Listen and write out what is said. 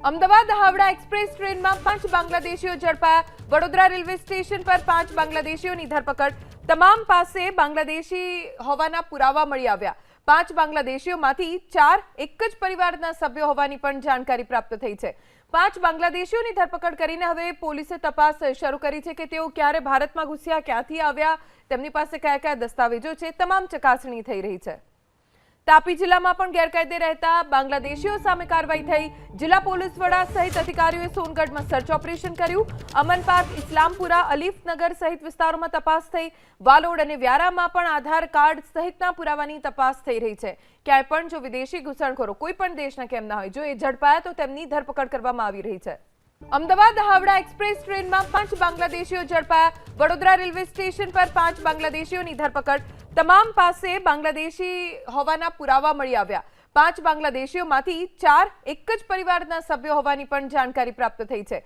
Ahmedabad Howrah express ટ્રેનમાં 5 બાંગ્લાદેશીઓ ઝડપાયા। Vadodara railway station પર 5 બાંગ્લાદેશીઓની ધરપકડ। તમામ પાસે બાંગ્લાદેશી હોવાના પુરાવા મળી આવ્યા। 5 બાંગ્લાદેશીઓમાંથી 4 એક જ પરિવારના સભ્યો હોવાની પણ જાણકારી પ્રાપ્ત થઈ છે। 5 બાંગ્લાદેશીઓની ધરપકડ કરીને હવે પોલીસે તપાસ શરૂ કરી છે કે તેઓ ક્યારે ભારતમાં ઘૂસ્યા, ક્યાંથી આવ્યા, તેમની પાસે કયા કયા દસ્તાવેજો છે, તમામ ચકાસણી થઈ રહી છે। તાપી જિલ્લામાં પણ ગેરકાયદે રહેતા બાંગ્લાદેશીઓ સામે કાર્યવાહી થઈ। જિલ્લા પોલીસ વડા સહિત અધિકારીઓએ સોનગઢમાં સર્ચ ઓપરેશન કર્યું। અમન પાર્ક, ઇસ્લામપુરા, અલીફનગર સહિત વિસ્તારોમાં તપાસ થઈ। વાલોડ અને વ્યારામાં પણ આધાર કાર્ડ સહિતના પુરાવાની તપાસ થઈ રહી છે। ક્યાંય પણ જો વિદેશી ઘૂસણખોરો કોઈ પણ દેશના કેમ ના હોય, જો એ ઝડપાયા તો તેમની ધરપકડ કરવામાં આવી રહી છે। અમદાવાદ હાવડા એક્સપ્રેસ ટ્રેનમાં 5 બાંગ્લાદેશીઓ ઝડપાયા। વડોદરા રેલવે સ્ટેશન પર 5 બાંગ્લાદેશીઓની ધરપકડ। તમામ પાસે બાંગ્લાદેશી હોવાના પુરાવા મળી આવ્યા। 5 બાંગ્લાદેશીઓમાંથી 4 એક જ પરિવારના સભ્યો હોવાની પણ જાણકારી પ્રાપ્ત થઈ છે।